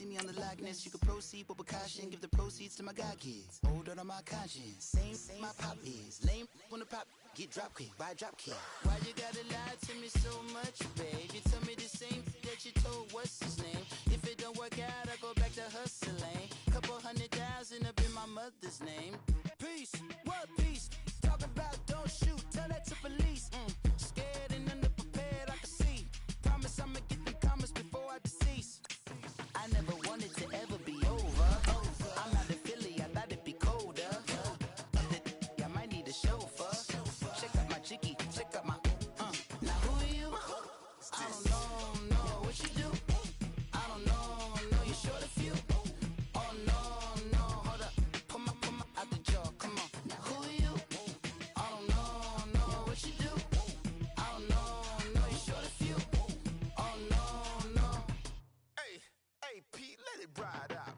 see me on the likeness. You can proceed with precaution, give the proceeds to my god kids. Older on my conscience, same my pop is. Lame when the pop get drop kick, buy drop kick. Why you gotta lie to me so much, babe? You tell me the same that you told what's his name. If it don't work out, I go back to hustling. Couple 100,000 up in my mother's name. Peace, what peace? Talk about don't shoot, tell that to police. Scared and underprepared, I can see. Promise I'ma get them comments before I decease. I never wanted to ever be over. I'm out of Philly, I thought it'd be colder. I might need a chauffeur. Check out my chicky, check out my Now who are you? I don't know what you do. I don't know you short a few. Oh no, hold up, pull my out the jaw, come on. Now who are you? I don't know what you do. I don't know you short a few. Oh no. Hey, Pete, let it ride out.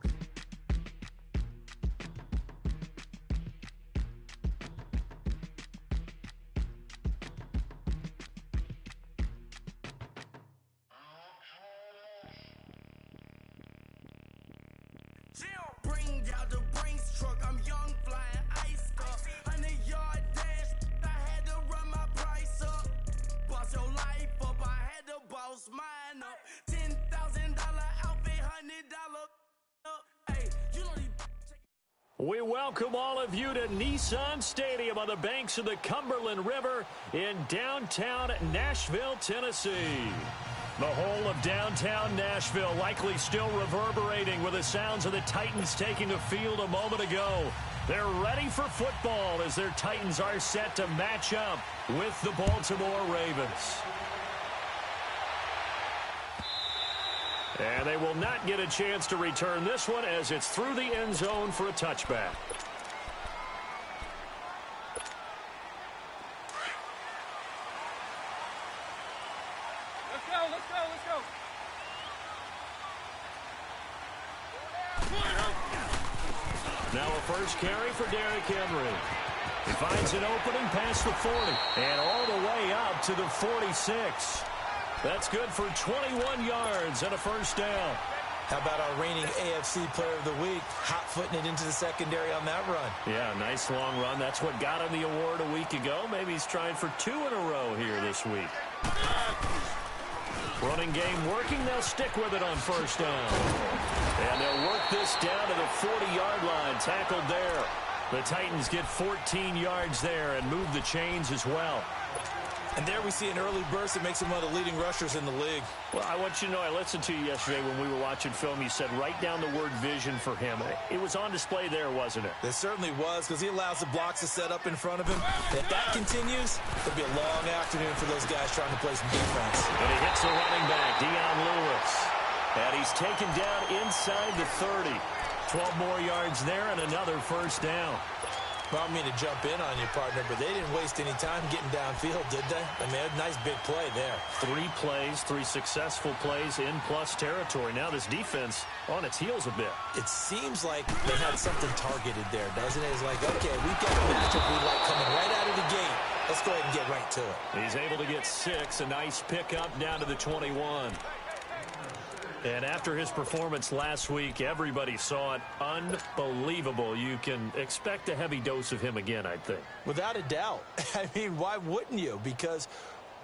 Bring out the Brinks truck, I'm young, flying ice up. 100-yard dash, I had to run my price up. Boss your life up, I had to boss mine up. $10,000 outfit, $100 up. Hey, you know these. We welcome all of you to Nissan Stadium on the banks of the Cumberland River in downtown Nashville, Tennessee. The whole of downtown Nashville likely still reverberating with the sounds of the Titans taking the field a moment ago. They're ready for football as their Titans are set to match up with the Baltimore Ravens. And they will not get a chance to return this one as it's through the end zone for a touchback. Let's go. Now a first carry for Derrick Henry. He finds an opening past the 40 and all the way up to the 46. That's good for 21 yards and a first down. How about our reigning AFC Player of the Week, hot-footing it into the secondary on that run? Yeah, nice long run. That's what got him the award a week ago. Maybe he's trying for 2 in a row here this week. Running game working. They'll stick with it on first down. And they'll work this down to the 40-yard line. Tackled there. The Titans get 14 yards there and move the chains as well. And there we see an early burst that makes him one of the leading rushers in the league. Well, I want you to know, I listened to you yesterday when we were watching film. You said write down the word vision for him. It was on display there, wasn't it? It certainly was, because he allows the blocks to set up in front of him. If that continues, it'll be a long afternoon for those guys trying to play some defense. And he hits the running back, Dion Lewis. And he's taken down inside the 30. 12 more yards there and another first down. Well, I don't mean to jump in on you, partner, but they didn't waste any time getting downfield, did they? I mean, a nice big play there. 3 plays, 3 successful plays in plus territory. Now this defense on its heels a bit. It seems like they had something targeted there, doesn't it? It's like, okay, we've got a matchup we like coming right out of the gate. Let's go ahead and get right to it. He's able to get 6, a nice pickup down to the 21. And after his performance last week, everybody saw it. Unbelievable. You can expect a heavy dose of him again, I think. Without a doubt. I mean, why wouldn't you? Because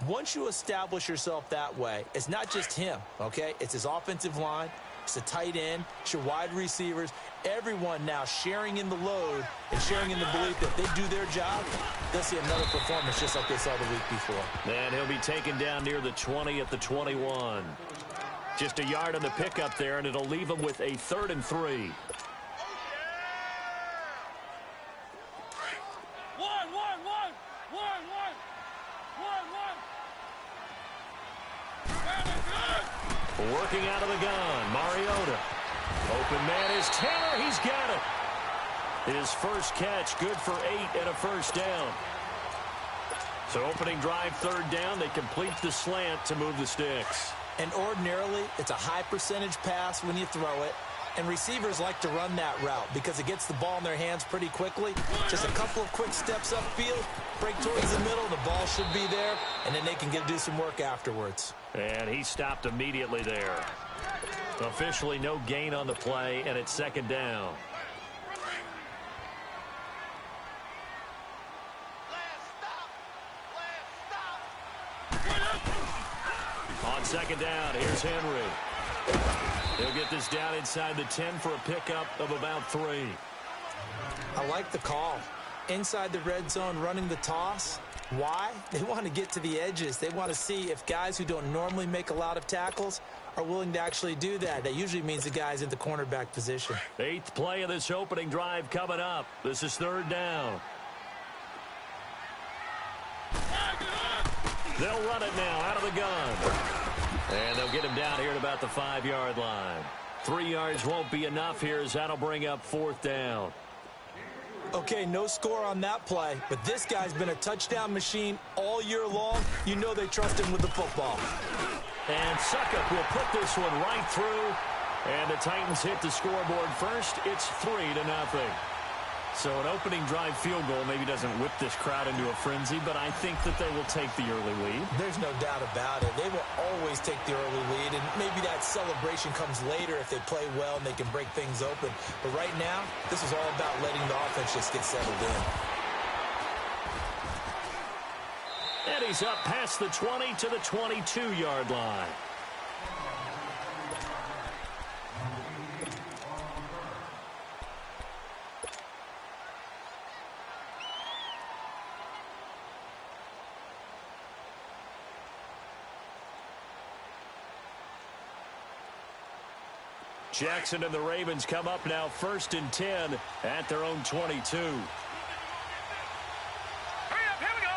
once you establish yourself that way, it's not just him, okay? It's his offensive line. It's the tight end. It's your wide receivers. Everyone now sharing in the load and sharing in the belief that they do their job. They'll see another performance just like they saw the week before. And he'll be taken down near the 20 at the 21. Just a yard on the pickup there, and it'll leave him with a 3rd and 3. Working out of the gun, Mariota. Open man is Taylor. He's got it. His first catch, good for 8 and a first down. So opening drive, 3rd down. They complete the slant to move the sticks. And ordinarily, it's a high percentage pass when you throw it. And receivers like to run that route because it gets the ball in their hands pretty quickly. Just a couple of quick steps upfield, break towards the middle, the ball should be there, and then they can do some work afterwards. And he stopped immediately there. Officially no gain on the play, and it's second down. On second down, here's Henry. He'll get this down inside the 10 for a pickup of about 3. I like the call. Inside the red zone, running the toss. Why? They want to get to the edges. They want to see if guys who don't normally make a lot of tackles are willing to actually do that. That usually means the guy's in the cornerback position. 8th play of this opening drive coming up. This is third down. They'll run it now out of the gun. And they'll get him down here at about the 5-yard line. 3 yards won't be enough here as that'll bring up 4th down. Okay, no score on that play, but this guy's been a touchdown machine all year long. You know they trust him with the football. And Suckup will put this one right through. And the Titans hit the scoreboard first. It's 3-0. So an opening drive field goal maybe doesn't whip this crowd into a frenzy, but I think that they will take the early lead. There's no doubt about it. They will always take the early lead, and maybe that celebration comes later if they play well and they can break things open. But right now, this is all about letting the offense just get settled in. And he's up past the 20 to the 22-yard line. Jackson and the Ravens come up now 1st and 10 at their own 22. Hurry up, here we go.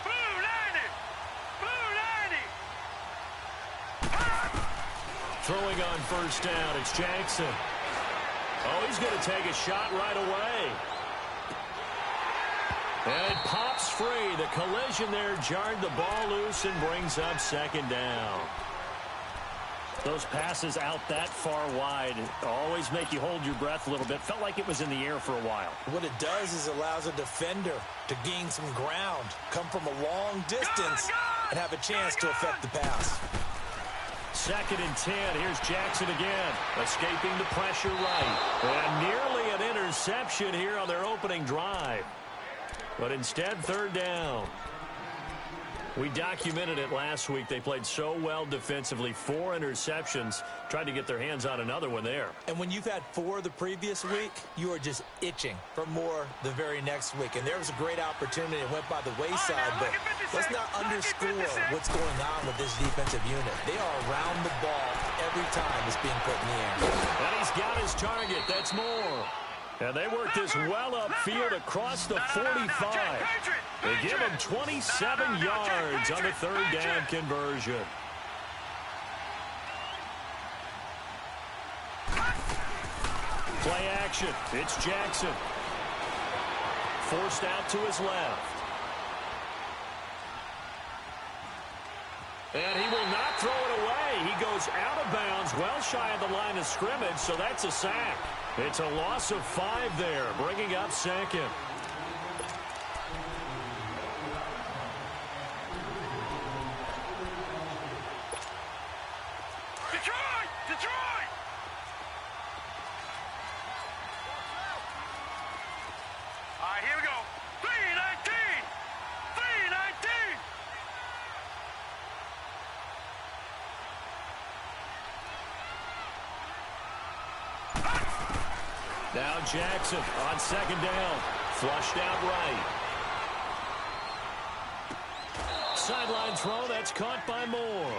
Blue 90. Blue 90. Throwing on 1st down, it's Jackson. Oh, he's going to take a shot right away. And it pops free. The collision there jarred the ball loose and brings up 2nd down. Those passes out that far wide always make you hold your breath a little bit. Felt like it was in the air for a while. What it does is allows a defender to gain some ground, come from a long distance, and have a chance to affect the pass. 2nd and 10. Here's Jackson again, escaping the pressure right. And nearly an interception here on their opening drive. But instead, 3rd down. We documented it last week. They played so well defensively. 4 interceptions. Tried to get their hands on another one there. And when you've had 4 the previous week, you are just itching for more the very next week. And there was a great opportunity. It went by the wayside, but let's not underscore what's going on with this defensive unit. They are around the ball every time it's being put in the air. And he's got his target. That's more. And they work this well upfield across the 45. They give him 27 yards on the 3rd down conversion. Play action. It's Jackson. Forced out to his left. And he will not throw it away. He goes out of bounds, well shy of the line of scrimmage, so that's a sack. It's a loss of 5 there, bringing up 2nd. Detroit! All right, here we go. 319! 319! Now Jackson on 2nd down. Flushed out right. Sideline throw, that's caught by Moore.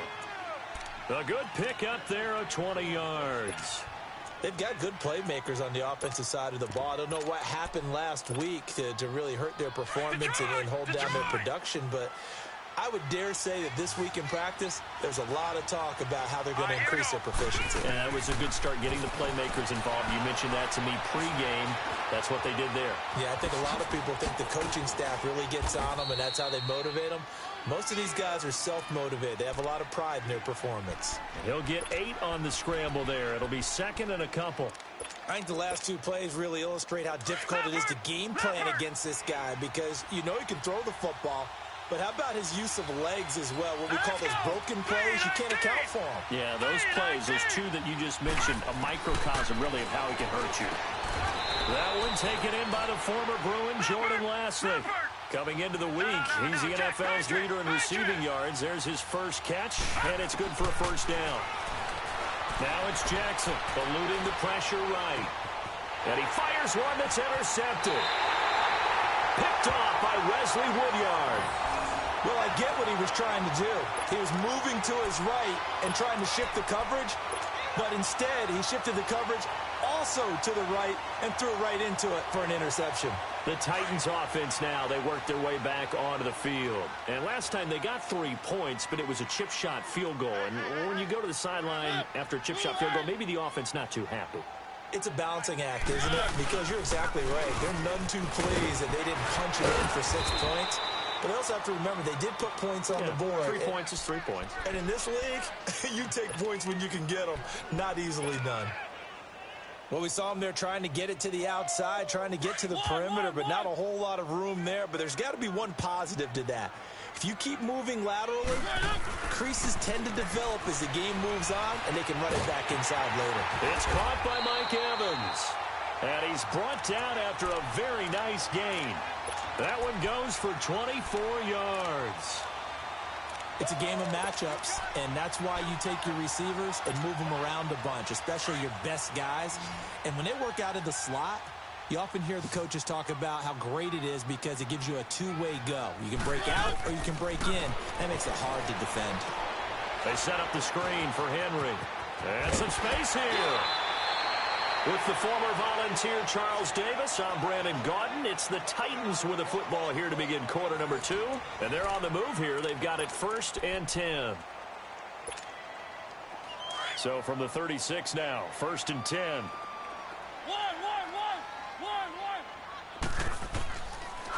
A good pickup there of 20 yards. They've got good playmakers on the offensive side of the ball. I don't know what happened last week to really hurt their performance and hold down their production, but I would dare say that this week in practice, there's a lot of talk about how they're going to increase their proficiency. And that was a good start getting the playmakers involved. You mentioned that to me pregame. That's what they did there. Yeah, I think a lot of people think the coaching staff really gets on them, and that's how they motivate them. Most of these guys are self-motivated. They have a lot of pride in their performance. And he'll get 8 on the scramble there. It'll be 2nd and a couple. I think the last 2 plays really illustrate how difficult it is to game plan against this guy because you know he can throw the football. But how about his use of legs as well, what we call those broken plays? You can't account for them. Yeah, those plays, those two that you just mentioned, a microcosm really of how he can hurt you. That one taken in by the former Bruin, Jordan Lasley. Coming into the week, he's the NFL's leader in receiving yards. There's his first catch, and it's good for a first down. Now it's Jackson, eluding the pressure right. And he fires one that's intercepted. Picked off by Wesley Woodyard. Well, I get what he was trying to do. He was moving to his right and trying to shift the coverage, but instead he shifted the coverage also to the right and threw right into it for an interception. The Titans offense now, they worked their way back onto the field. And last time they got 3 points, but it was a chip shot field goal. And when you go to the sideline after a chip shot field goal, maybe the offense not too happy. It's a balancing act, isn't it? Because you're exactly right. They're none too pleased that they didn't punch it in for 6 points. But they also have to remember they did put points on the board. 3 points is 3 points. And in this league, you take points when you can get them. Not easily done. Well, we saw him there trying to get it to the outside, trying to get to the perimeter, but not a whole lot of room there. But there's got to be one positive to that. If you keep moving laterally, creases tend to develop as the game moves on, and they can run it back inside later. It's caught by Mike Evans. And he's brought down after a very nice gain. That one goes for 24 yards. It's a game of matchups, and that's why you take your receivers and move them around a bunch, especially your best guys. And when they work out of the slot, you often hear the coaches talk about how great it is because it gives you a two-way go. You can break out or you can break in. That makes it hard to defend. They set up the screen for Henry. And some space here. With the former Volunteer Charles Davis, I'm Brandon Gaudin. It's the Titans with the football here to begin quarter number 2. And they're on the move here. They've got it 1st and 10. So from the 36 now, 1st and 10.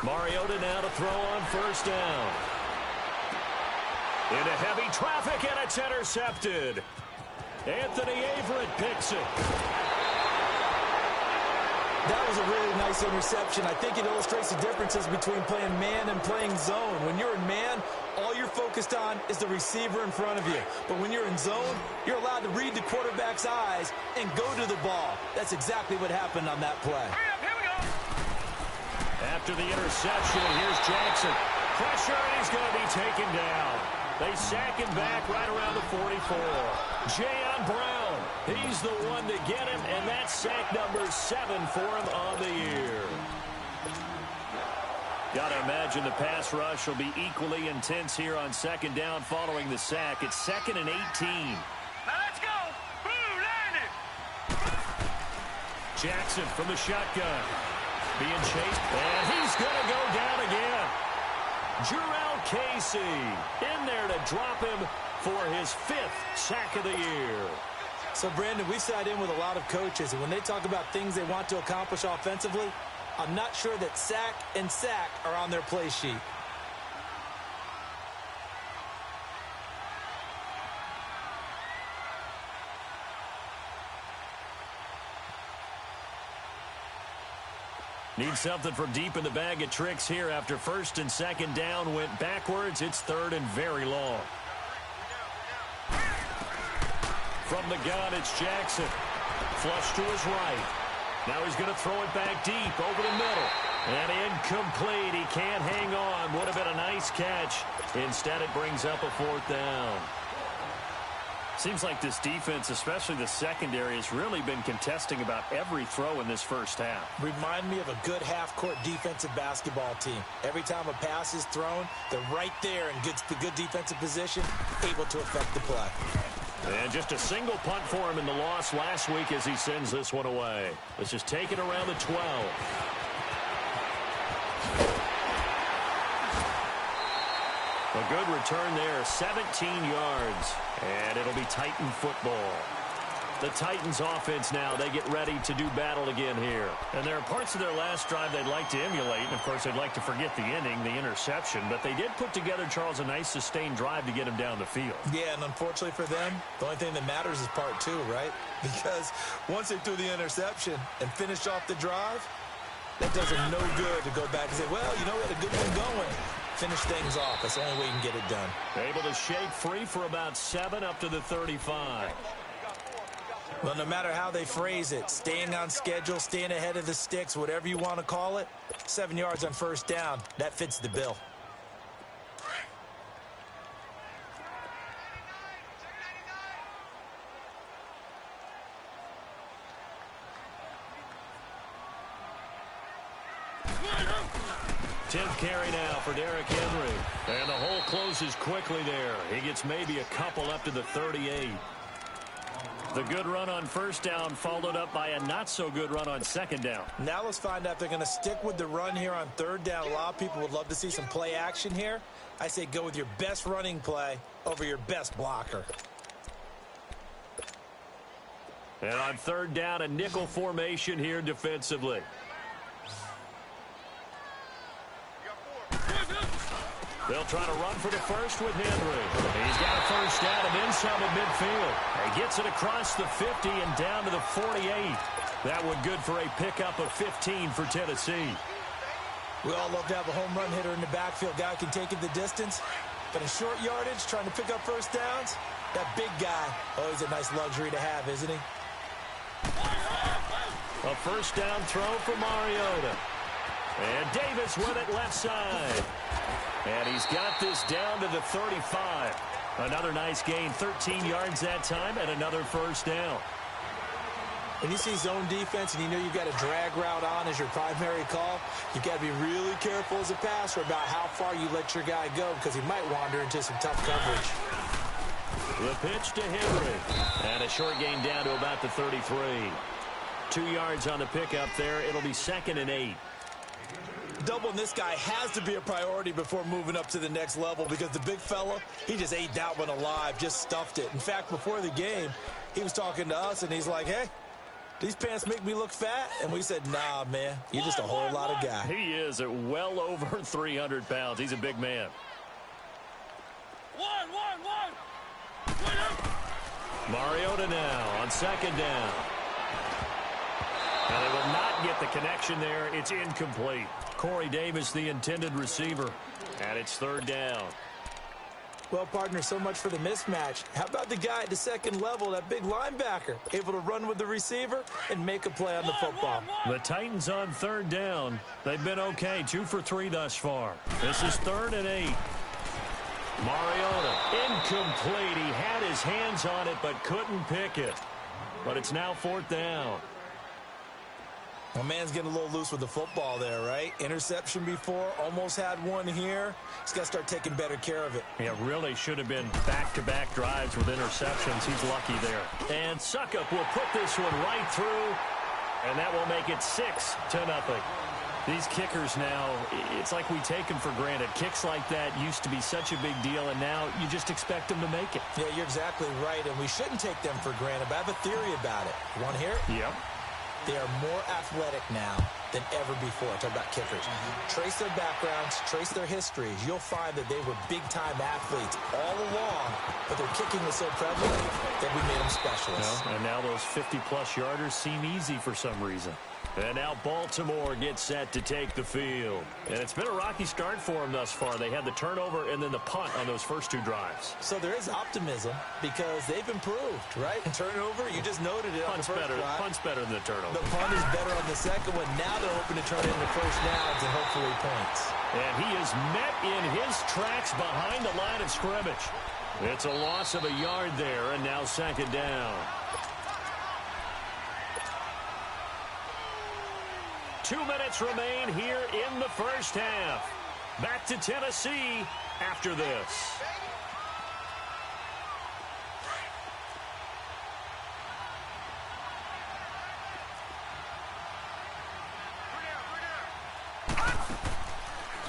Mariota now to throw on 1st down. Into heavy traffic, and it's intercepted. Anthony Averett picks it. That was a really nice interception. I think it illustrates the differences between playing man and playing zone. When you're in man, all you're focused on is the receiver in front of you. But when you're in zone, you're allowed to read the quarterback's eyes and go to the ball. That's exactly what happened on that play. Here we go. After the interception, here's Jackson. Pressure, and he's going to be taken down. They sack him back right around the 44. Jayon Brown, he's the one to get him, and that's sack number 7 for him on the year. Got to imagine the pass rush will be equally intense here on 2nd down following the sack. It's 2nd and 18. Now let's go. Blue landed. Jackson from the shotgun. Being chased, and he's going to go down again. Jurrell Casey in there to drop him for his 5th sack of the year. So, Brandon, we've sat in with a lot of coaches, and when they talk about things they want to accomplish offensively, I'm not sure that sack and sack are on their play sheet. Need something from deep in the bag of tricks here after 1st and 2nd down went backwards. It's 3rd and very long. From the gun, it's Jackson. Flush to his right. Now he's going to throw it back deep over the middle. And incomplete. He can't hang on. Would have been a nice catch. Instead, it brings up a 4th down. Seems like this defense, especially the secondary, has really been contesting about every throw in this first half. Remind me of a good half-court defensive basketball team. Every time a pass is thrown, they're right there in the good defensive position, able to affect the play. And just a single punt for him in the loss last week as he sends this one away. Let's just take it around the 12. A good return there, 17 yards. And it'll be Titan football. The Titans offense now, they get ready to do battle again here. And there are parts of their last drive they'd like to emulate. And, of course, they'd like to forget the inning, the interception. But they did put together, Charles, a nice sustained drive to get him down the field. Yeah, and unfortunately for them, the only thing that matters is part 2, right? Because once they threw the interception and finished off the drive, that does them no good to go back and say, well, you know, we had a good one going. finish things off. That's the only way you can get it done. Able to shake free for about 7 up to the 35. Well, no matter how they phrase it, staying on schedule, staying ahead of the sticks, whatever you want to call it, 7 yards on first down, that fits the bill. Tenth carry now for Derrick Henry. And the hole closes quickly there. He gets maybe a couple up to the 38. The good run on first down followed up by a not-so-good run on second down. Now let's find out if they're going to stick with the run here on third down. A lot of people would love to see some play action here. I say go with your best running play over your best blocker. And on third down, a nickel formation here defensively. They'll try to run for the first with Henry. He's got a first down and then some at midfield. He gets it across the 50 and down to the 48. That would good for a pickup of 15 for Tennessee. We all love to have a home run hitter in the backfield. Guy can take it the distance. But in short yardage, trying to pick up first downs, that big guy, always a nice luxury to have, isn't he? A first down throw for Mariota. And Davis with it left side. And he's got this down to the 35. Another nice gain, 13 yards that time, and another first down. When you see zone defense and you know you've got a drag route on as your primary call, you've got to be really careful as a passer about how far you let your guy go because he might wander into some tough coverage. The pitch to Henry. And a short gain down to about the 33. 2 yards on the pickup there. It'll be 2nd and 8. Doubling this guy has to be a priority before moving up to the next level because the big fella, he just ate that one alive, just stuffed it. In fact, before the game, he was talking to us, and he's like, hey, these pants make me look fat? And we said, nah, man, you're just a whole lot of guy. He is at well over 300 pounds. He's a big man. Mariota now on second down. And they will not get the connection there. It's incomplete. Corey Davis, the intended receiver. And it's third down. Well, partner, so much for the mismatch. How about the guy at the second level, that big linebacker, able to run with the receiver and make a play on the football? The Titans on third down. They've been okay, 2 for 3 thus far. This is 3rd and 8. Mariota, incomplete. He had his hands on it but couldn't pick it. But it's now 4th down. My man's getting a little loose with the football there, right? Interception before, almost had one here. He's got to start taking better care of it. Yeah, really should have been back-to-back drives with interceptions. He's lucky there. And Suckup will put this one right through, and that will make it 6-0. These kickers now, it's like we take them for granted. Kicks like that used to be such a big deal, and now you just expect them to make it. Yeah, you're exactly right, and we shouldn't take them for granted, but I have a theory about it. You want to hear it? Yep. They are more athletic now than ever before. Talk about kickers. Trace their backgrounds, trace their histories. You'll find that they were big-time athletes all along, but their kicking was so prevalent that we made them specialists. And now those 50-plus yarders seem easy for some reason. And now Baltimore gets set to take the field. And it's been a rocky start for them thus far. They had the turnover and then the punt on those first 2 drives. So there is optimism because they've improved, right? Turnover, you just noted it on the first drive. Punt's better than the turnover. The punt is better on the second one. Now they're hoping to turn it into first downs and hopefully points. And he is met in his tracks behind the line of scrimmage. It's a loss of a yard there, and now 2nd down. 2 minutes remain here in the first half. Back to Tennessee after this.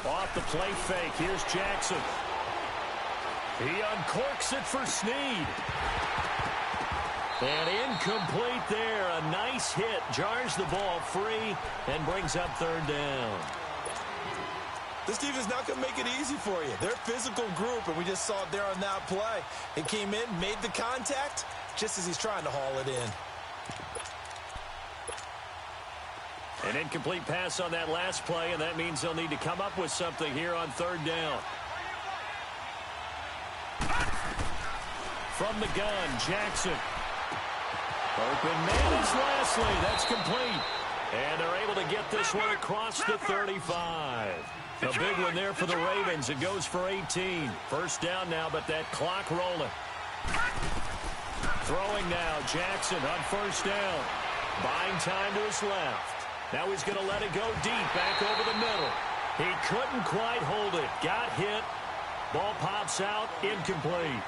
Off the play fake. Here's Jackson. He uncorks it for Snead. And incomplete there. A nice hit. Jars the ball free and brings up 3rd down. This team is not going to make it easy for you. They're a physical group, and we just saw it there on that play. It came in, made the contact, just as he's trying to haul it in. An incomplete pass on that last play, and that means they'll need to come up with something here on third down. From the gun, Jackson. Open man is Leslie. That's complete. And they're able to get this one across the 35. A big one there for the Ravens. It goes for 18. First down now, but that clock rolling. Throwing now, Jackson on first down. Buying time to his left. Now he's going to let it go deep, back over the middle. He couldn't quite hold it. Got hit. Ball pops out, incomplete.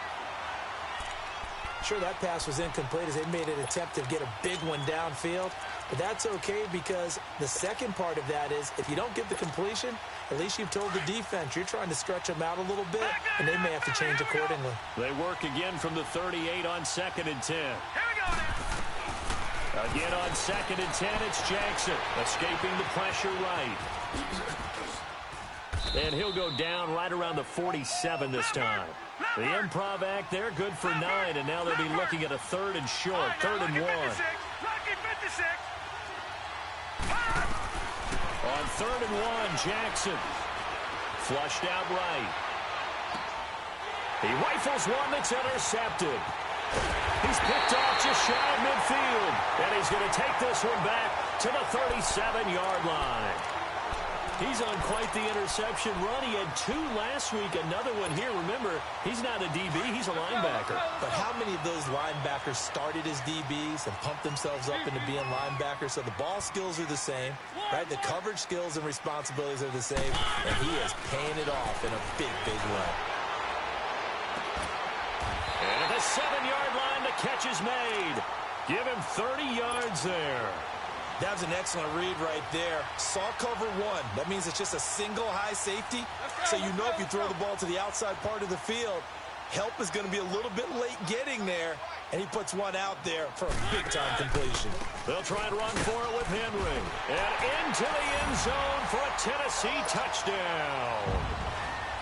Sure, that pass was incomplete as they made an attempt to get a big one downfield. But that's okay because the second part of that is if you don't get the completion, at least you've told the defense you're trying to stretch them out a little bit, and they may have to change accordingly. They work again from the 38 on 2nd and 10. Here we go now. Again on 2nd and 10, it's Jackson escaping the pressure right. And he'll go down right around the 47 this time. The improv act there, good for 9, and now they'll be looking at a 3rd and short, 3rd and 1. Lucky 56. On 3rd and 1, Jackson. Flushed out right. He rifles one that's intercepted. He's picked off just shy of midfield. And he's going to take this one back to the 37-yard line. He's on quite the interception run. He had 2 last week, another one here. Remember, he's not a DB, he's a linebacker. But how many of those linebackers started as DBs and pumped themselves up into being linebackers? So the ball skills are the same, right? The coverage skills and responsibilities are the same, and he is paying it off in a big, big way. And at the 7-yard line, the catch is made. Give him 30 yards there. That was an excellent read right there. Saw cover 1. That means it's just a single high safety. So you know if you throw the ball to the outside part of the field, help is going to be a little bit late getting there. And he puts one out there for a big-time completion. They'll try and run for it with Henry. And into the end zone for a Tennessee touchdown.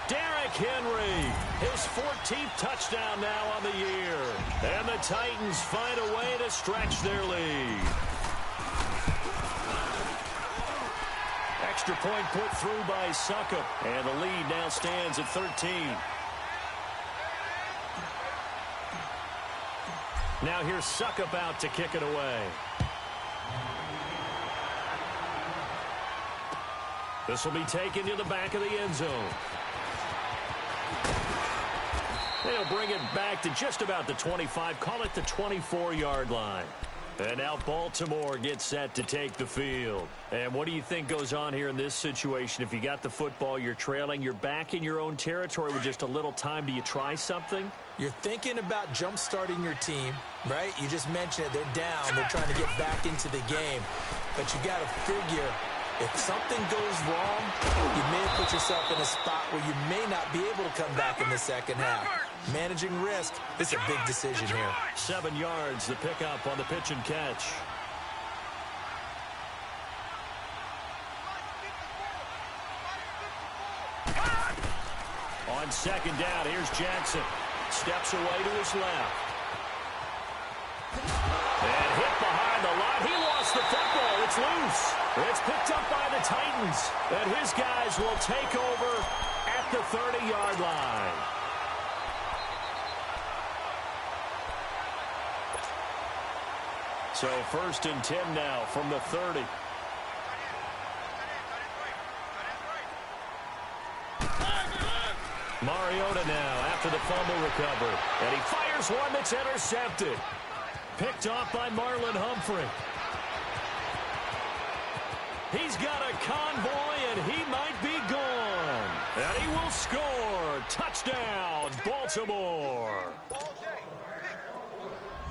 Derrick Henry, his 14th touchdown now on the year. And the Titans find a way to stretch their lead. Extra point put through by Suckup. And the lead now stands at 13. Now here's Suckup out to kick it away. This will be taken to the back of the end zone. They'll bring it back to just about the 25. Call it the 24-yard line. And now Baltimore gets set to take the field. And what do you think goes on here in this situation? If you got the football, you're trailing, you're back in your own territory with just a little time. Do you try something? You're thinking about jump-starting your team, right? You just mentioned it. They're down. They're trying to get back into the game. But you got to figure if something goes wrong, you may have put yourself in a spot where you may not be able to come back in the second half. Managing risk, this is a big decision here. 7 yards, the pickup on the pitch and catch. On second down, here's Jackson. Steps away to his left. And hit behind the line. He lost the football. It's loose. It's picked up by the Titans. And his guys will take over at the 30-yard line. So 1st and 10 now from the 30. Mariota now after the fumble recovery. And he fires one that's intercepted. Picked off by Marlon Humphrey. He's got a convoy, and he might be gone. And he will score. Touchdown, Baltimore.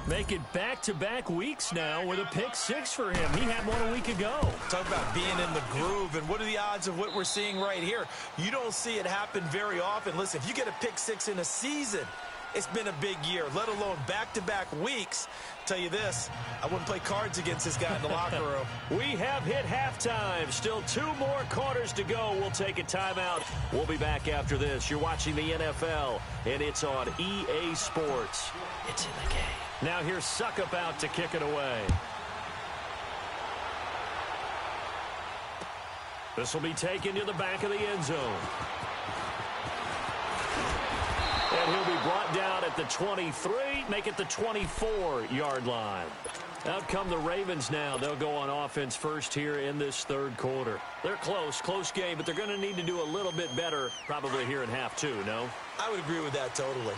Make it back-to-back weeks now with a pick 6 for him. He had one a week ago. Talk about being in the groove, and what are the odds of what we're seeing right here? You don't see it happen very often. Listen, if you get a pick 6 in a season, it's been a big year, let alone back-to-back weeks. Tell you this, I wouldn't play cards against this guy in the locker room. We have hit halftime. Still 2 more quarters to go. We'll take a timeout. We'll be back after this. You're watching the NFL, and it's on EA Sports. It's in the game. Now here's Suckup out to kick it away. This will be taken to the back of the end zone. And he'll be brought down at the 23, make it the 24-yard line. Out come the Ravens now. They'll go on offense first here in this third quarter. They're close game, but they're going to need to do a little bit better probably here in half two, no? I would agree with that totally.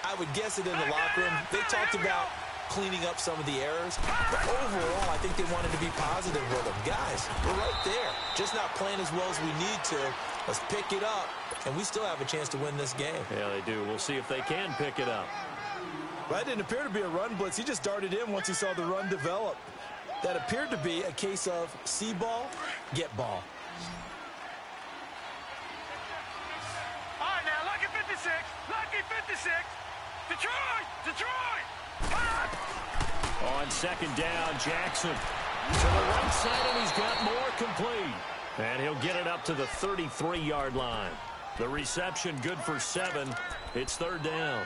I would guess it in the locker room. They talked about cleaning up some of the errors, but overall, I think they wanted to be positive with them. Guys, we're right there. Just not playing as well as we need to. Let's pick it up, and we still have a chance to win this game. Yeah, they do. We'll see if they can pick it up. That didn't appear to be a run blitz. He just darted in once he saw the run develop. That appeared to be a case of see ball, get ball. All right, now, lucky 56. Lucky 56. Detroit. On second down, Jackson to the right side, and he's got more complete. And he'll get it up to the 33-yard line. The reception good for 7. It's third down.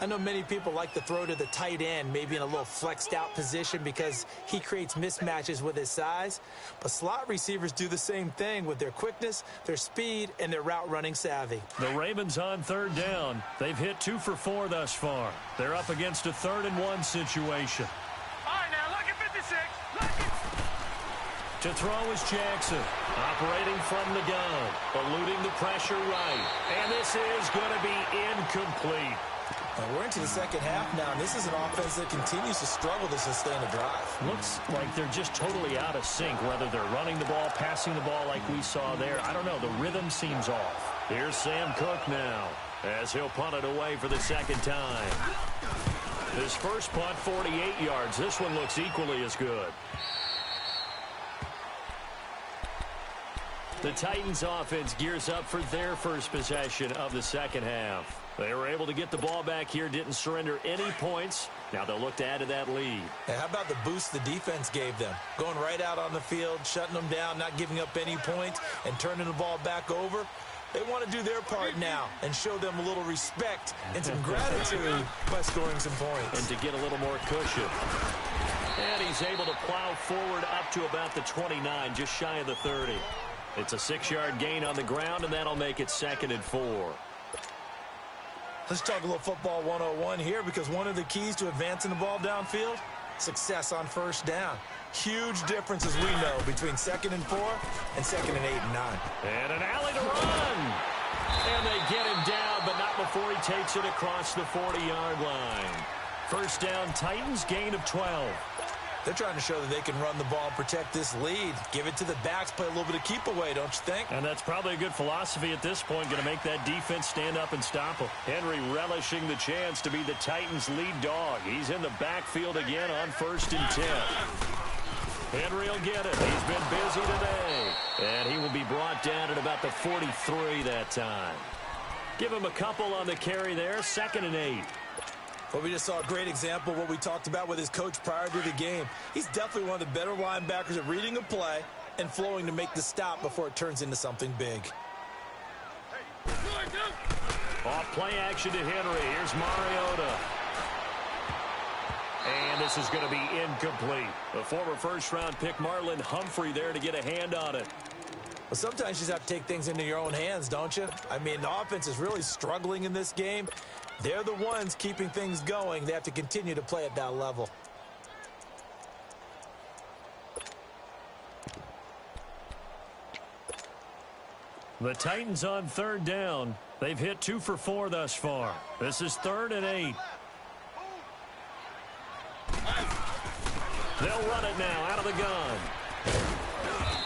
I know many people like to throw to the tight end, maybe in a little flexed out position because he creates mismatches with his size. But slot receivers do the same thing with their quickness, their speed, and their route running savvy. The Ravens on third down. They've hit 2 for 4 thus far. They're up against a 3rd-and-1 situation. All right, now, lucky 56. Lucky. To throw is Jackson, operating from the gun, eluding the pressure right. And this is going to be incomplete. And we're into the second half now, and this is an offense that continues to struggle to sustain a drive. Looks like they're just totally out of sync, whether they're running the ball, passing the ball like we saw there. I don't know. The rhythm seems off. Here's Sam Cook now as he'll punt it away for the second time. His first punt, 48 yards. This one looks equally as good. The Titans offense gears up for their first possession of the second half. They were able to get the ball back here, didn't surrender any points. Now they'll look to add to that lead. And how about the boost the defense gave them? Going right out on the field, shutting them down, not giving up any points, and turning the ball back over. They want to do their part now and show them a little respect and some gratitude by scoring some points. And to get a little more cushion. And he's able to plow forward up to about the 29, just shy of the 30. It's a 6-yard gain on the ground, and that'll make it 2nd and 4. Let's talk a little football 101 here, because one of the keys to advancing the ball downfield, success on first down. Huge difference, as we know, between 2nd and 4 and 2nd and 8 and 9. And an alley to run. And they get him down, but not before he takes it across the 40-yard line. First down, Titans, gain of 12. They're trying to show that they can run the ball and protect this lead. Give it to the backs, play a little bit of keep away, don't you think? And that's probably a good philosophy at this point, going to make that defense stand up and stop them. Henry relishing the chance to be the Titans' lead dog. He's in the backfield again on 1st and 10. Henry will get it. He's been busy today. And he will be brought down at about the 43 that time. Give him a couple on the carry there, 2nd and 8. Well, we just saw a great example of what we talked about with his coach prior to the game. He's definitely one of the better linebackers at reading a play and flowing to make the stop before it turns into something big. Off play action to Henry. Here's Mariota. And this is going to be incomplete. The former first-round pick Marlon Humphrey there to get a hand on it. Well, sometimes you just have to take things into your own hands, don't you? I mean, the offense is really struggling in this game. They're the ones keeping things going. They have to continue to play at that level. The Titans on 3rd down. They've hit 2 for 4 thus far. This is 3rd and 8. They'll run it now out of the gun.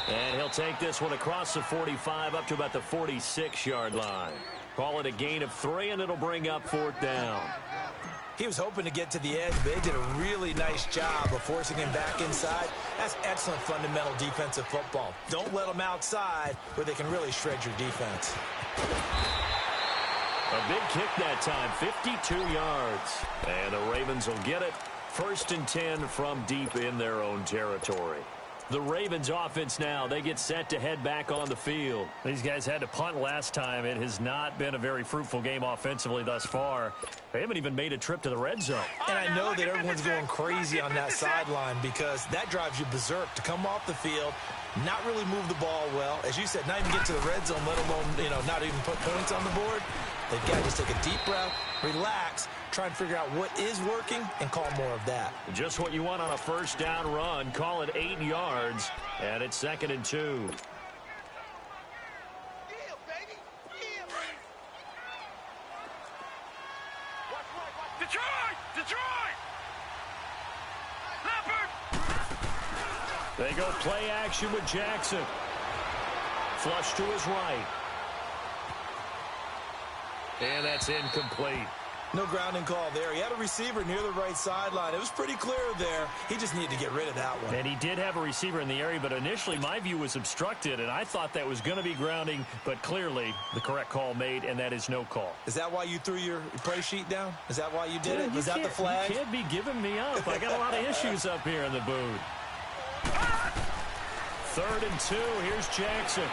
And he'll take this one across the 45 up to about the 46-yard line. Call it a gain of 3, and it'll bring up 4th down. He was hoping to get to the edge, but they did a really nice job of forcing him back inside. That's excellent fundamental defensive football. Don't let them outside where they can really shred your defense. A big kick that time, 52 yards. And the Ravens will get it. 1st and 10 from deep in their own territory. The Ravens offense now, they get set to head back on the field. These guys had to punt last time. It has not been a very fruitful game offensively thus far. They haven't even made a trip to the red zone. And I know that everyone's going crazy on that sideline because that drives you berserk to come off the field, not really move the ball well. As you said, not even get to the red zone, let alone, not even put points on the board. They've got to just take a deep breath, relax, try and figure out what is working and call more of that. Just what you want on a first down run. Call it 8 yards, and it's 2nd and 2. Detroit! Leopard! They go play action with Jackson. Flush to his right. And that's incomplete. No grounding call there. He had a receiver near the right sideline. It was pretty clear there. He just needed to get rid of that one. And he did have a receiver in the area, but initially my view was obstructed, and I thought that was going to be grounding, but clearly the correct call made, and that is no call. Is that why you threw your play sheet down? Is that why you did it? Was that the flag? You can't be giving me up. I got a lot of issues up here in the booth. 3rd and 2. Here's Jackson.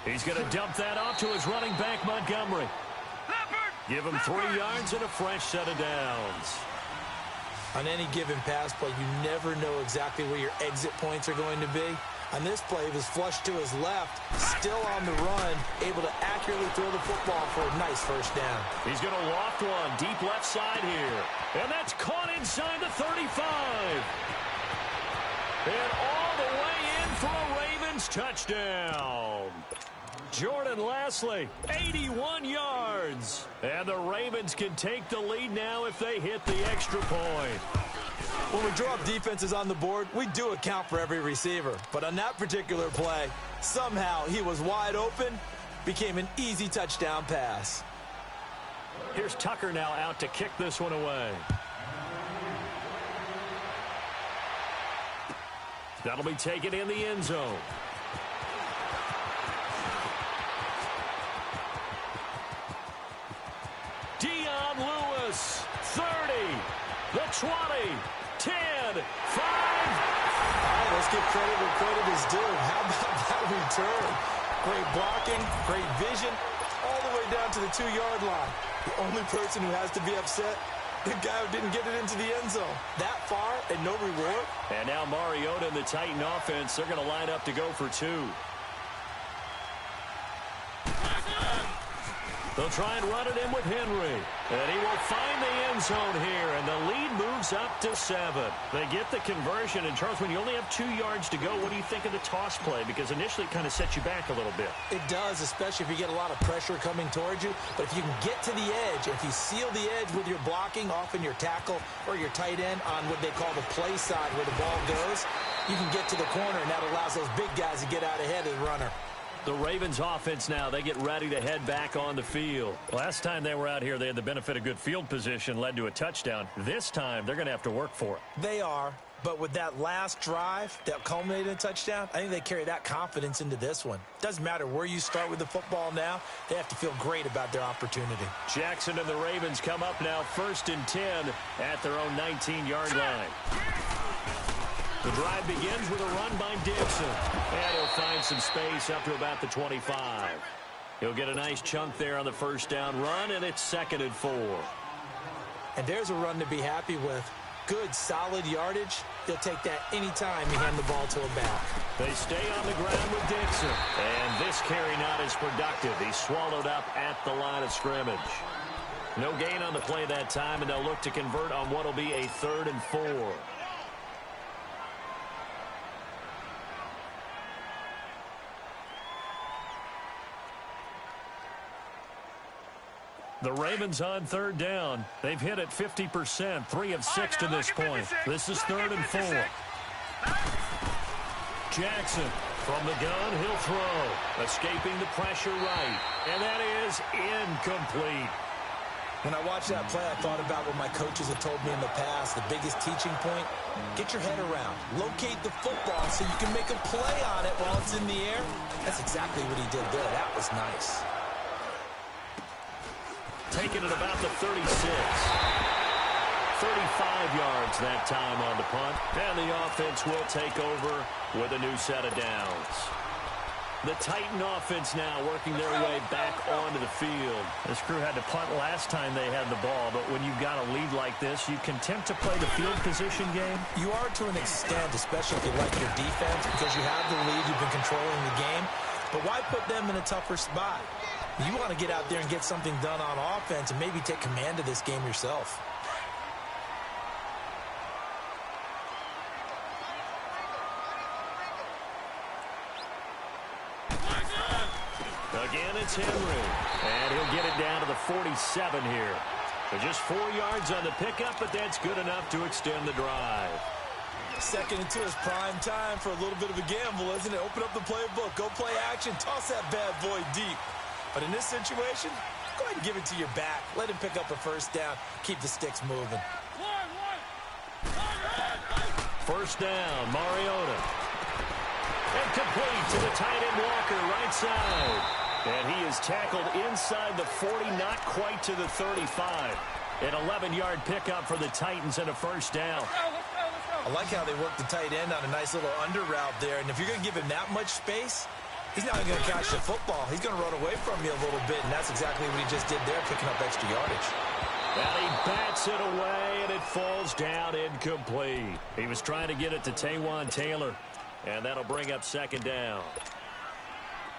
He's going to dump that off to his running back, Montgomery. Give him 3 yards and a fresh set of downs. On any given pass play, you never know exactly where your exit points are going to be. On this play, he was flushed to his left, still on the run, able to accurately throw the football for a nice first down. He's going to loft one deep left side here. And that's caught inside the 35. And all the way in for a Ravens touchdown. Jordan Lasley, 81 yards. And the Ravens can take the lead now if they hit the extra point. When we draw up defenses on the board, we do account for every receiver. But on that particular play, somehow he was wide open, became an easy touchdown pass. Here's Tucker now out to kick this one away. That'll be taken in the end zone. Dion Lewis, 30, the 20, 10, 5. Right, let's give credit where credit is due. How about that return? Great blocking, great vision, all the way down to the 2-yard line. The only person who has to be upset, the guy who didn't get it into the end zone. That far and no reward. And now Mariota and the Titan offense, they're going to line up to go for 2. They'll try and run it in with Henry. And he will find the end zone here, and the lead moves up to 7. They get the conversion, and Charles, when you only have 2 yards to go, what do you think of the toss play? Because initially it kind of sets you back a little bit. It does, especially if you get a lot of pressure coming towards you. But if you can get to the edge, if you seal the edge with your blocking, often your tackle or your tight end on what they call the play side where the ball goes, you can get to the corner, and that allows those big guys to get out ahead of the runner. The Ravens offense now, they get ready to head back on the field. Last time they were out here, they had the benefit of good field position, led to a touchdown. This time, they're going to have to work for it. They are, but with that last drive that culminated in a touchdown, I think they carry that confidence into this one. Doesn't matter where you start with the football now, they have to feel great about their opportunity. Jackson and the Ravens come up now 1st and 10 at their own 19-yard line. The drive begins with a run by Dixon. And he'll find some space up to about the 25. He'll get a nice chunk there on the first down run, and it's 2nd and 4. And there's a run to be happy with. Good, solid yardage. He'll take that anytime you hand the ball to a back. They stay on the ground with Dixon. And this carry not as productive. He's swallowed up at the line of scrimmage. No gain on the play that time, and they'll look to convert on what will be a 3rd and 4. The Ravens on 3rd down. They've hit it 50%, 3 of 6 to this point. This is 3rd and 4. Jackson from the gun, he'll throw. Escaping the pressure right. And that is incomplete. When I watched that play, I thought about what my coaches have told me in the past. The biggest teaching point, get your head around. Locate the football so you can make a play on it while it's in the air. That's exactly what he did there. That was nice. Taken at about the 36. 35 yards that time on the punt. And the offense will take over with a new set of downs. The Titan offense now working their way back onto the field. This crew had to punt last time they had the ball, but when you've got a lead like this, you can attempt to play the field position game. You are to an extent, especially if you like your defense, because you have the lead, you've been controlling the game. But why put them in a tougher spot? You want to get out there and get something done on offense and maybe take command of this game yourself. Again, it's Henry. And he'll get it down to the 47 here. So just 4 yards on the pickup, but that's good enough to extend the drive. Second and 2 is prime time for a little bit of a gamble, isn't it? Open up the playbook, go play action, toss that bad boy deep. But in this situation, go ahead and give it to your back. Let him pick up a first down. Keep the sticks moving. First down, Mariota. And complete to the tight end Walker, right side. And he is tackled inside the 40, not quite to the 35. An 11-yard pickup for the Titans and a first down. I like how they work the tight end on a nice little under route there. And if you're going to give him that much space, he's not going to catch the football. He's going to run away from you a little bit, and that's exactly what he just did there, picking up extra yardage. And he bats it away, and it falls down incomplete. He was trying to get it to Taywan Taylor, and that'll bring up second down.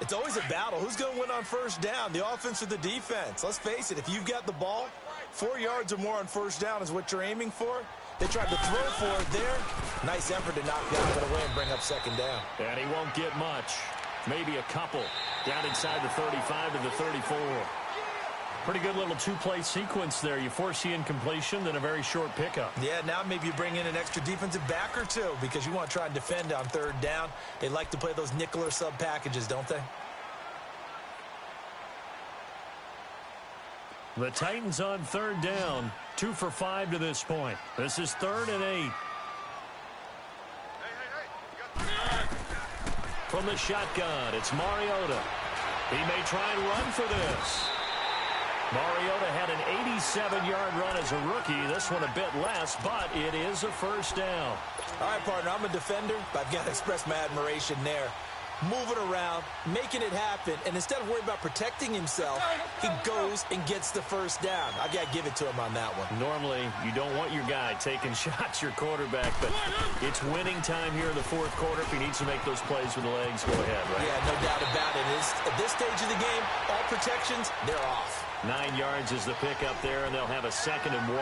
It's always a battle. Who's going to win on first down, the offense or the defense? Let's face it, if you've got the ball, 4 yards or more on first down is what you're aiming for. They tried to throw for it there. Nice effort to knock that one away and bring up second down. And he won't get much. Maybe a couple. Down inside the 35 to the 34. Pretty good little two-play sequence there. You force the incompletion, then a very short pickup. Yeah, now maybe you bring in an extra defensive back or two because you want to try and defend on third down. They like to play those nickel or sub packages, don't they? The Titans on third down. 2 for 5 to this point. This is 3rd and 8. From the shotgun, it's Mariota. He may try and run for this. Mariota had an 87-yard run as a rookie. This one a bit less, but it is a first down. All right, partner, I'm a defender, but I've got to express my admiration there. Moving around, making it happen, and instead of worrying about protecting himself, he goes and gets the first down. I've got to give it to him on that one. Normally, you don't want your guy taking shots, your quarterback, but it's winning time here in the fourth quarter. If he needs to make those plays with the legs, go ahead, right? Yeah, no doubt about it. At this stage of the game, all protections, they're off. 9 yards is the pickup there, and they'll have a 2nd and 1.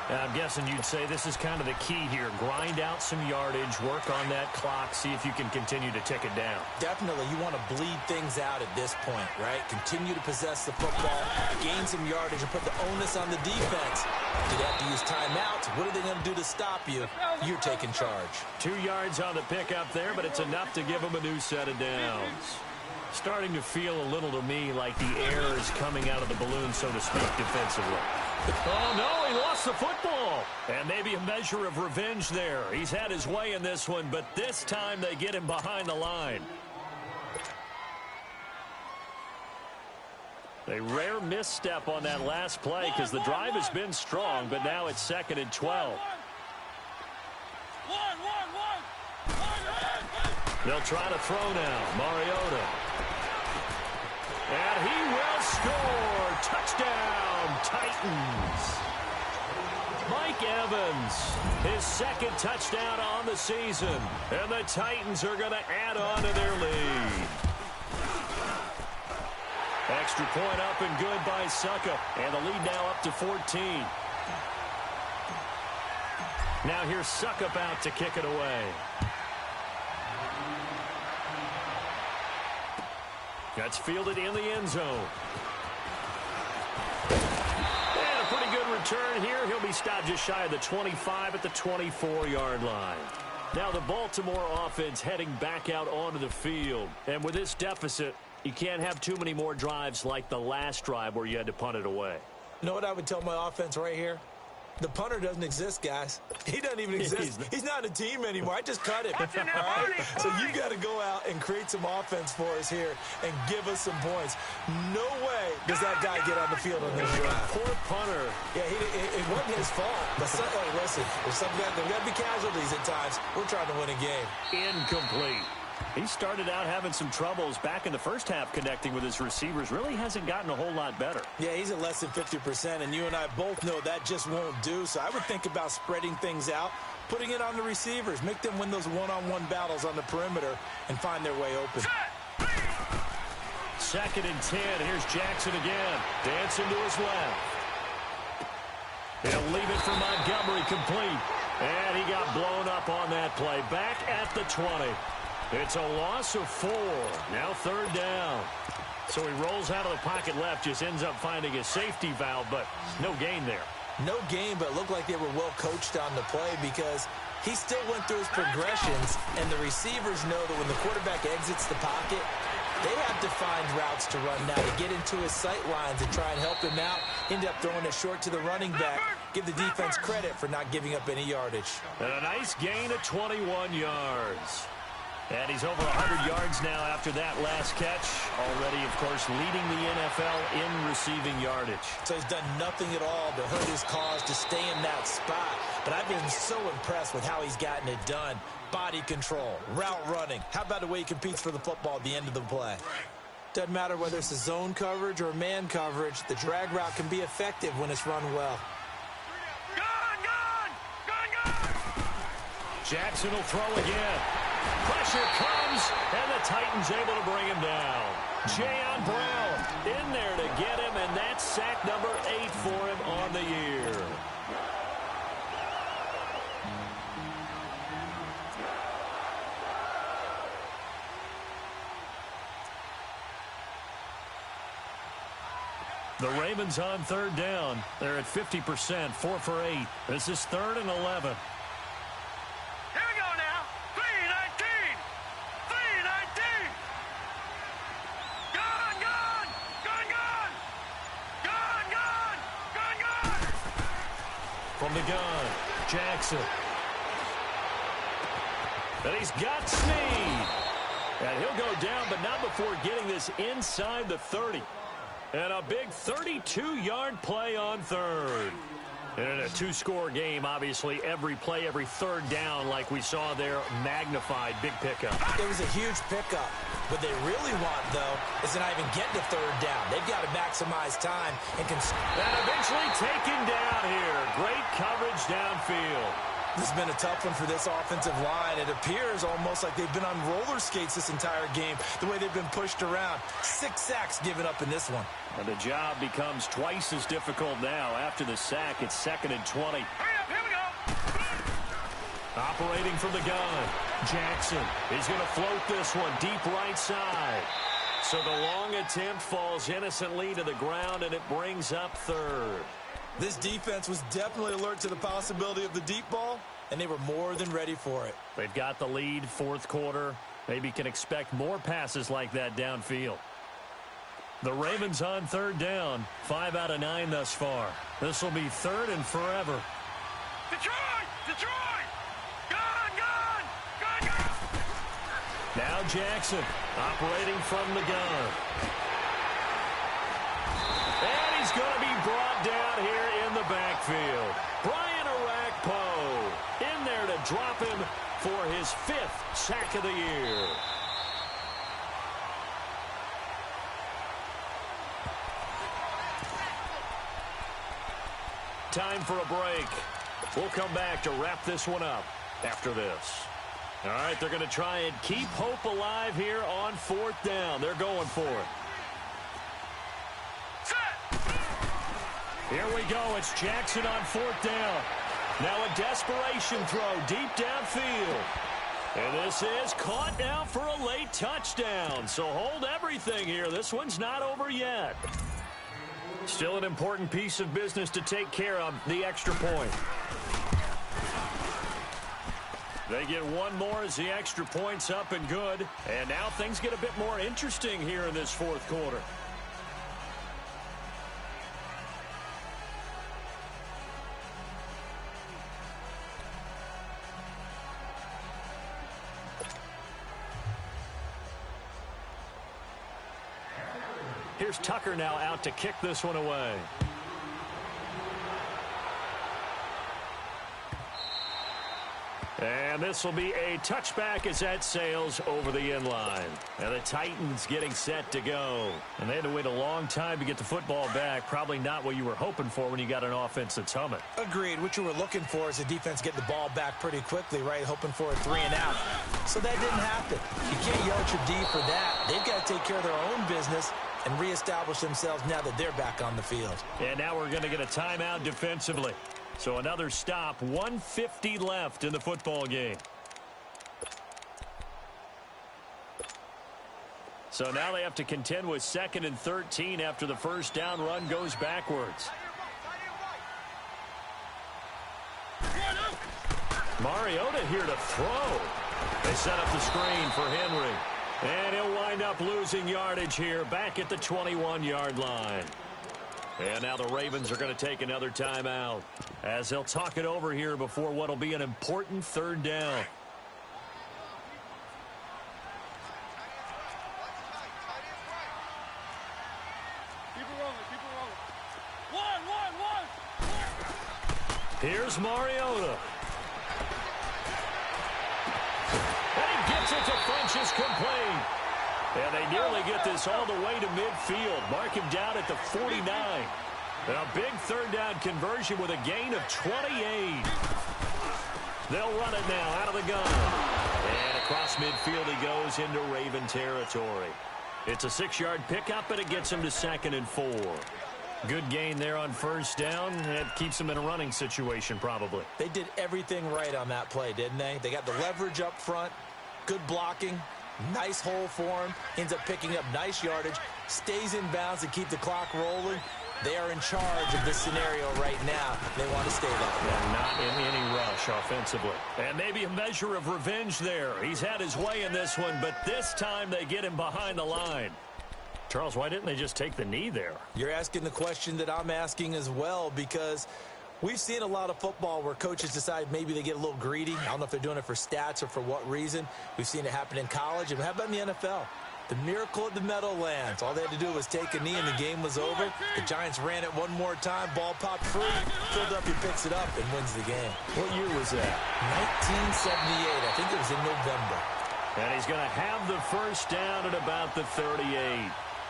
I'm guessing you'd say this is kind of the key here. Grind out some yardage, work on that clock, see if you can continue to tick it down. Definitely, you want to bleed things out at this point, right? Continue to possess the football, gain some yardage, and put the onus on the defense. Do they have to use timeouts? What are they going to do to stop you? You're taking charge. 2 yards on the pickup there, but it's enough to give them a new set of downs. Starting to feel a little to me like the air is coming out of the balloon, so to speak, defensively. Oh, no, he lost the football. And maybe a measure of revenge there. He's had his way in this one, but this time they get him behind the line. A rare misstep on that last play because the drive has been strong, but now it's 2nd and 12. They'll try to throw now. Mariota. And he will score. Touchdown, Titans. Mike Evans, his 2nd touchdown on the season. And the Titans are going to add on to their lead. Extra point up and good by Suckup. And the lead now up to 14. Now here's Suckup out to kick it away. That's fielded in the end zone. And a pretty good return here. He'll be stopped just shy of the 25 at the 24-yard line. Now the Baltimore offense heading back out onto the field. And with this deficit, you can't have too many more drives like the last drive where you had to punt it away. You know what I would tell my offense right here? The punter doesn't exist, guys. He doesn't even exist. He's not a team anymore. I just cut him. All right? So you've got to go out and create some offense for us here and give us some points. No way does that guy get on the field on this drive. Poor punter. Yeah, it wasn't his fault. But listen, there's got to be casualties at times. We're trying to win a game. Incomplete. He started out having some troubles back in the first half connecting with his receivers. Really hasn't gotten a whole lot better. Yeah, he's at less than 50%, and you and I both know that just won't do. So I would think about spreading things out, putting it on the receivers, make them win those one-on-one battles on the perimeter and find their way open. 2nd and 10. Here's Jackson again. Dancing to his left. He'll leave it for Montgomery complete. And he got blown up on that play. Back at the 20. It's a loss of 4. Now 3rd down. So he rolls out of the pocket left, just ends up finding a safety valve, but no gain there. No gain, but it looked like they were well coached on the play because he still went through his progressions, and the receivers know that when the quarterback exits the pocket, they have to find routes to run now to get into his sight lines and try and help him out. End up throwing it short to the running back. Give the defense credit for not giving up any yardage. And a nice gain of 21 yards. And he's over 100 yards now after that last catch. Already, of course, leading the NFL in receiving yardage. So he's done nothing at all to hurt his cause to stay in that spot. But I've been so impressed with how he's gotten it done. Body control, route running. How about the way he competes for the football at the end of the play? Doesn't matter whether it's a zone coverage or man coverage. The drag route can be effective when it's run well. Jackson will throw again. Pressure comes, and the Titans able to bring him down. Jayon Brown in there to get him, and that's sack number 8 for him on the year. The Ravens on 3rd down. They're at 50%, 4 for 8. This is 3rd and 11. From the gun, Jackson. And he's got Snead. And he'll go down, but not before getting this inside the 30. And a big 32-yard play on 3rd. And in a 2-score game, obviously, every play, every 3rd down, like we saw there, magnified. Big pickup. It was a huge pickup. What they really want, though, is to not even get to 3rd down. They've got to maximize time and eventually taken down here. Great coverage downfield. This has been a tough one for this offensive line. It appears almost like they've been on roller skates this entire game, the way they've been pushed around. 6 sacks given up in this one. And the job becomes twice as difficult now. After the sack, it's 2nd and 20. Here we go. Operating from the gun, Jackson is going to float this one deep right side. So the long attempt falls innocently to the ground, and it brings up 3rd. This defense was definitely alert to the possibility of the deep ball, and they were more than ready for it. They've got the lead, 4th quarter. Maybe can expect more passes like that downfield. The Ravens on 3rd down, 5 out of 9 thus far. This will be 3rd and forever. Detroit! Detroit! Gun! Now Jackson operating from the gun. And he's going to be brought down here in the backfield. Brian Orakpo in there to drop him for his 5th sack of the year. Time for a break. We'll come back to wrap this one up after this. All right, they're going to try and keep hope alive here on 4th down. They're going for it. Here we go. It's Jackson on 4th down. Now a desperation throw deep downfield. And this is caught now for a late touchdown. So hold everything here. This one's not over yet. Still an important piece of business to take care of, the extra point. They get one more as the extra point's up and good. And now things get a bit more interesting here in this 4th quarter. Here's Tucker now out to kick this one away. And this will be a touchback as that sails over the inline. And the Titans getting set to go. And they had to wait a long time to get the football back. Probably not what you were hoping for when you got an offense that's humming. Agreed. What you were looking for is the defense getting the ball back pretty quickly, right? Hoping for a 3 and out. So that didn't happen. You can't yell at your D for that. They've got to take care of their own business and reestablish themselves now that they're back on the field. And now we're going to get a timeout defensively. So another stop, 1:50 left in the football game. So now they have to contend with 2nd and 13 after the first down run goes backwards. Mariota here to throw. They set up the screen for Henry. And he'll wind up losing yardage here back at the 21-yard line. And now the Ravens are going to take another timeout as they'll talk it over here before what will be an important 3rd down. Keep it rolling, keep it rolling. One. Here's Mariota. And he gets it to Funchess complete. And they nearly get this all the way to midfield. Mark him down at the 49. And a big 3rd down conversion with a gain of 28. They'll run it now out of the gun. And across midfield he goes into Raven territory. It's a 6-yard pickup, and it gets him to 2nd and 4. Good gain there on 1st down. It keeps them in a running situation probably. They did everything right on that play, didn't they? They got the leverage up front, good blocking, nice hole for him, ends up picking up nice yardage, stays in bounds to keep the clock rolling. They are in charge of this scenario right now. They want to stay that way. And not in any rush offensively. And maybe a measure of revenge there. He's had his way in this one, but this time they get him behind the line. Charles, why didn't they just take the knee there? You're asking the question that I'm asking as well, because we've seen a lot of football where coaches decide maybe they get a little greedy. I don't know if they're doing it for stats or for what reason. We've seen it happen in college. And how about in the NFL? The miracle at the Meadowlands. All they had to do was take a knee and the game was over. The Giants ran it one more time. Ball popped free. Philadelphia picks it up and wins the game. What year was that? 1978. I think it was in November. And he's going to have the first down at about the 38.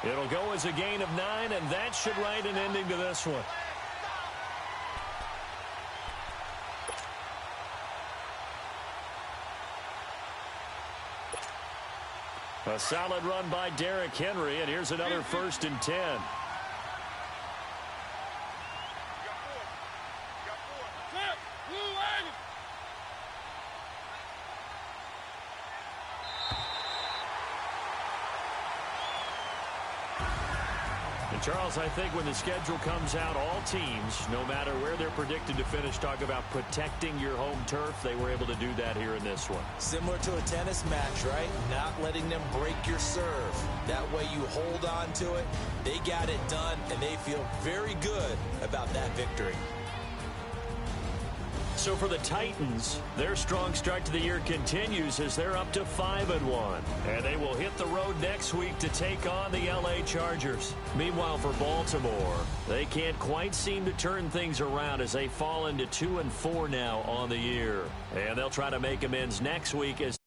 It'll go as a gain of 9, and that should write an ending to this one. A solid run by Derrick Henry, and here's another 1st and 10. And Charles, I think when the schedule comes out, all teams, no matter where they're predicted to finish, talk about protecting your home turf. They were able to do that here in this one. Similar to a tennis match, right? Not letting them break your serve. That way you hold on to it. They got it done, and they feel very good about that victory. So for the Titans, their strong start to the year continues as they're up to 5-1. And they will hit the road next week to take on the LA Chargers. Meanwhile, for Baltimore, they can't quite seem to turn things around as they fall into 2-4 now on the year. And they'll try to make amends next week as